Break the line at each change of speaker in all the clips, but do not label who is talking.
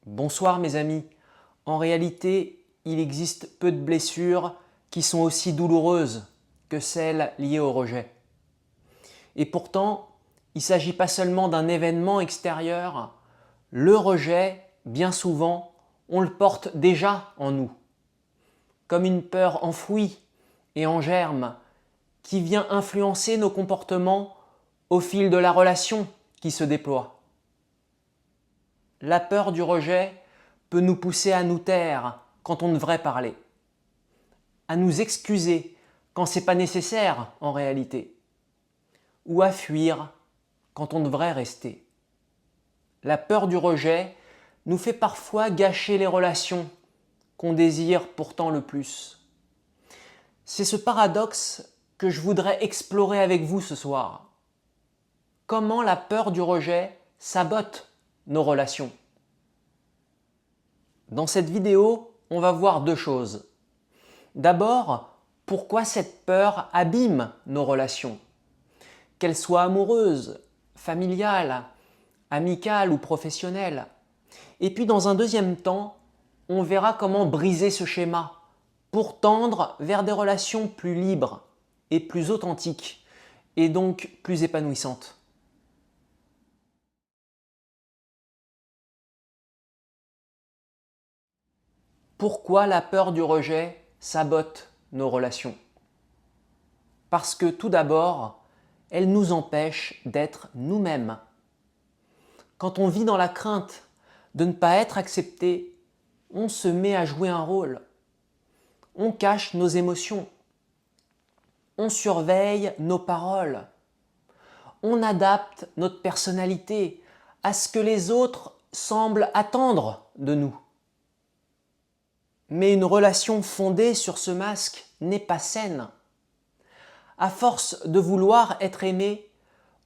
Bonsoir mes amis. En réalité, il existe peu de blessures qui sont aussi douloureuses que celles liées au rejet. Et pourtant, il ne s'agit pas seulement d'un événement extérieur. Le rejet, bien souvent, on le porte déjà en nous, comme une peur enfouie et en germe qui vient influencer nos comportements au fil de la relation qui se déploie. La peur du rejet peut nous pousser à nous taire quand on devrait parler, à nous excuser quand ce n'est pas nécessaire en réalité, ou à fuir quand on devrait rester. La peur du rejet nous fait parfois gâcher les relations qu'on désire pourtant le plus. C'est ce paradoxe que je voudrais explorer avec vous ce soir. Comment la peur du rejet sabote nos relations? Dans cette vidéo, on va voir deux choses. D'abord, pourquoi cette peur abîme nos relations, qu'elles soient amoureuses, familiales, amicales ou professionnelles. Et puis dans un deuxième temps, on verra comment briser ce schéma pour tendre vers des relations plus libres et plus authentiques et donc plus épanouissantes. Pourquoi la peur du rejet sabote nos relations? Parce que tout d'abord, elle nous empêche d'être nous-mêmes. Quand on vit dans la crainte de ne pas être accepté, on se met à jouer un rôle. On cache nos émotions. On surveille nos paroles. On adapte notre personnalité à ce que les autres semblent attendre de nous. Mais une relation fondée sur ce masque n'est pas saine. À force de vouloir être aimé,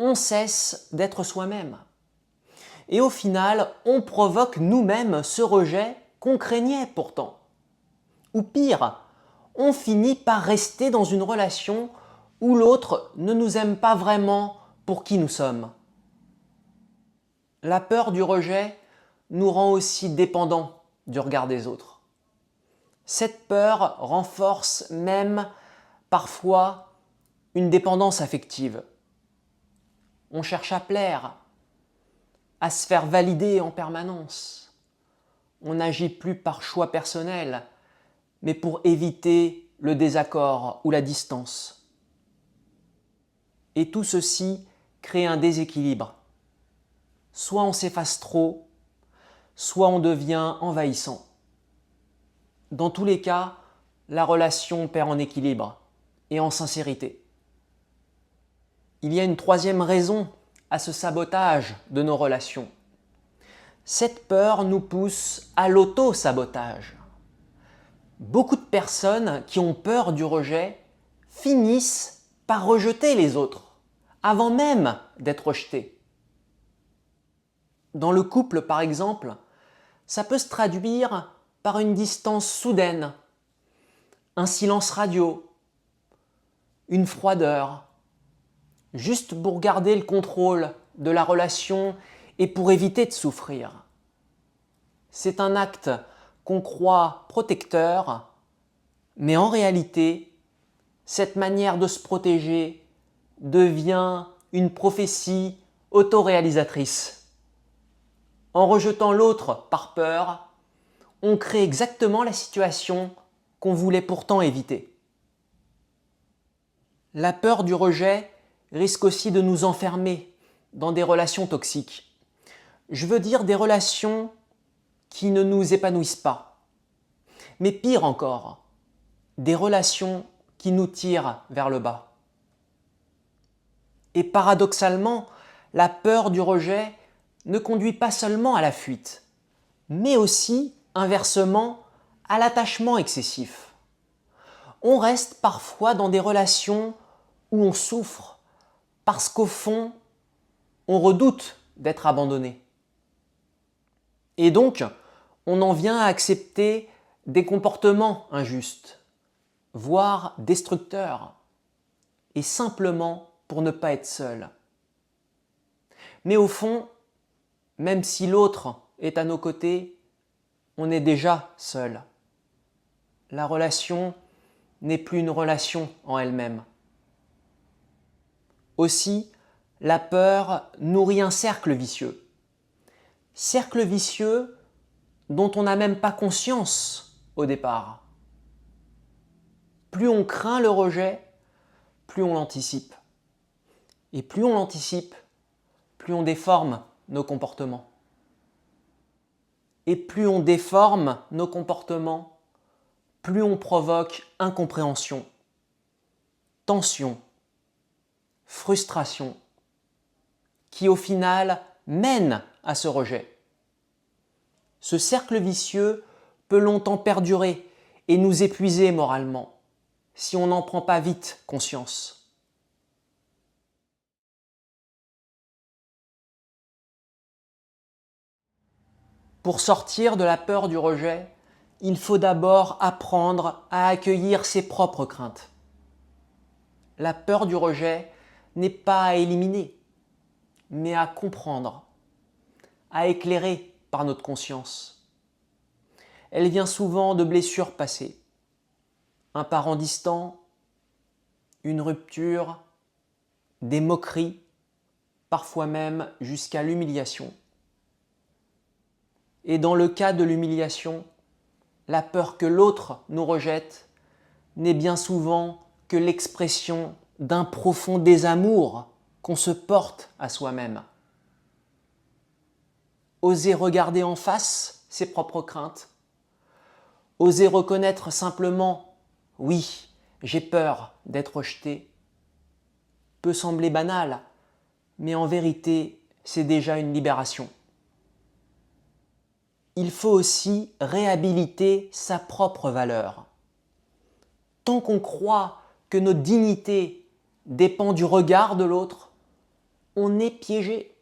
on cesse d'être soi-même. Et au final, on provoque nous-mêmes ce rejet qu'on craignait pourtant. Ou pire, on finit par rester dans une relation où l'autre ne nous aime pas vraiment pour qui nous sommes. La peur du rejet nous rend aussi dépendants du regard des autres. Cette peur renforce même parfois une dépendance affective. On cherche à plaire, à se faire valider en permanence. On n'agit plus par choix personnel, mais pour éviter le désaccord ou la distance. Et tout ceci crée un déséquilibre. Soit on s'efface trop, soit on devient envahissant. Dans tous les cas, la relation perd en équilibre et en sincérité. Il y a une troisième raison à ce sabotage de nos relations. Cette peur nous pousse à l'auto-sabotage. Beaucoup de personnes qui ont peur du rejet finissent par rejeter les autres, avant même d'être rejetées. Dans le couple, par exemple, ça peut se traduire par une distance soudaine, un silence radio, une froideur, juste pour garder le contrôle de la relation et pour éviter de souffrir. C'est un acte qu'on croit protecteur, mais en réalité, cette manière de se protéger devient une prophétie autoréalisatrice. En rejetant l'autre par peur, on crée exactement la situation qu'on voulait pourtant éviter. La peur du rejet risque aussi de nous enfermer dans des relations toxiques. Je veux dire des relations qui ne nous épanouissent pas. Mais pire encore, des relations qui nous tirent vers le bas. Et paradoxalement, la peur du rejet ne conduit pas seulement à la fuite, mais aussi, inversement, à l'attachement excessif. On reste parfois dans des relations où on souffre parce qu'au fond, on redoute d'être abandonné. Et donc, on en vient à accepter des comportements injustes, voire destructeurs, et simplement pour ne pas être seul. Mais au fond, même si l'autre est à nos côtés, on est déjà seul. La relation n'est plus une relation en elle-même. Aussi, la peur nourrit un cercle vicieux. Cercle vicieux dont on n'a même pas conscience au départ. Plus on craint le rejet, plus on l'anticipe. Et plus on l'anticipe, plus on déforme nos comportements. Et plus on déforme nos comportements, plus on provoque incompréhension, tension, frustration, qui au final mène à ce rejet. Ce cercle vicieux peut longtemps perdurer et nous épuiser moralement, si on n'en prend pas vite conscience. Pour sortir de la peur du rejet, il faut d'abord apprendre à accueillir ses propres craintes. La peur du rejet n'est pas à éliminer, mais à comprendre, à éclairer par notre conscience. Elle vient souvent de blessures passées. Un parent distant, une rupture, des moqueries, parfois même jusqu'à l'humiliation. Et dans le cas de l'humiliation, la peur que l'autre nous rejette n'est bien souvent que l'expression d'un profond désamour qu'on se porte à soi-même. Oser regarder en face ses propres craintes, oser reconnaître simplement « oui, j'ai peur d'être rejeté » peut sembler banal, mais en vérité, c'est déjà une libération. Il faut aussi réhabiliter sa propre valeur. Tant qu'on croit que notre dignité dépend du regard de l'autre, on est piégé.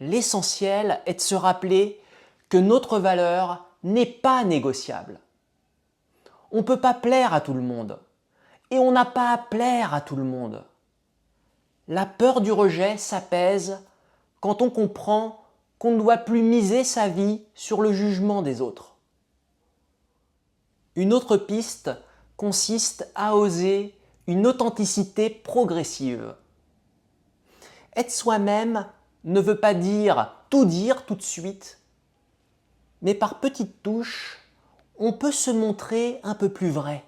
L'essentiel est de se rappeler que notre valeur n'est pas négociable. On ne peut pas plaire à tout le monde et on n'a pas à plaire à tout le monde. La peur du rejet s'apaise quand on comprend qu'on ne doit plus miser sa vie sur le jugement des autres. Une autre piste consiste à oser une authenticité progressive. Être soi-même ne veut pas dire tout de suite, mais par petites touches, on peut se montrer un peu plus vrai,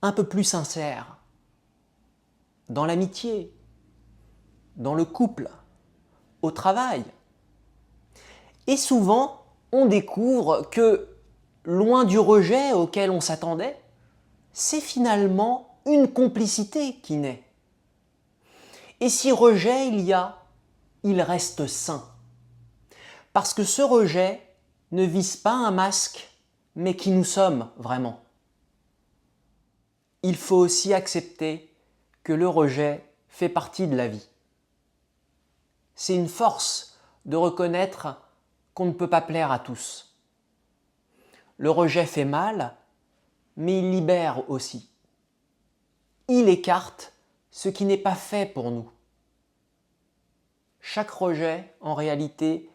un peu plus sincère. Dans l'amitié, dans le couple, au travail. Et souvent, on découvre que, loin du rejet auquel on s'attendait, c'est finalement une complicité qui naît. Et si rejet il y a, il reste sain. Parce que ce rejet ne vise pas un masque, mais qui nous sommes vraiment. Il faut aussi accepter que le rejet fait partie de la vie. C'est une force de reconnaître qu'on ne peut pas plaire à tous. Le rejet fait mal, mais il libère aussi. Il écarte ce qui n'est pas fait pour nous. Chaque rejet, en réalité,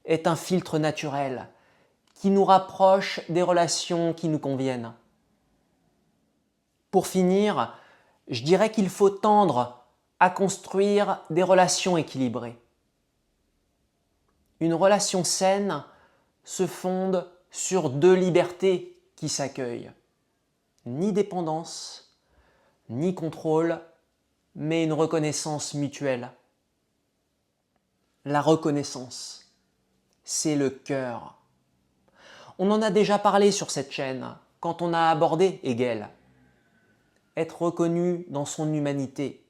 est un filtre naturel qui nous rapproche des relations qui nous conviennent. Pour finir, je dirais qu'il faut tendre à construire des relations équilibrées. Une relation saine se fonde sur deux libertés qui s'accueillent. Ni dépendance, ni contrôle, mais une reconnaissance mutuelle. La reconnaissance, c'est le cœur. On en a déjà parlé sur cette chaîne quand on a abordé Hegel. Être reconnu dans son humanité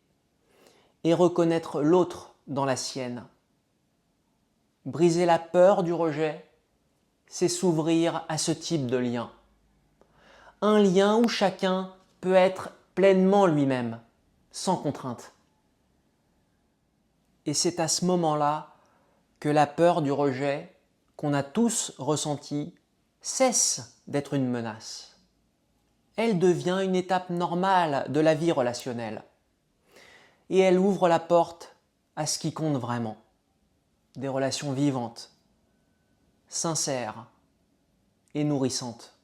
et reconnaître l'autre dans la sienne. Briser la peur du rejet, c'est s'ouvrir à ce type de lien. Un lien où chacun peut être pleinement lui-même, sans contrainte. Et c'est à ce moment-là que la peur du rejet, qu'on a tous ressenti, cesse d'être une menace. Elle devient une étape normale de la vie relationnelle. Et elle ouvre la porte à ce qui compte vraiment. Des relations vivantes, sincère et nourrissante.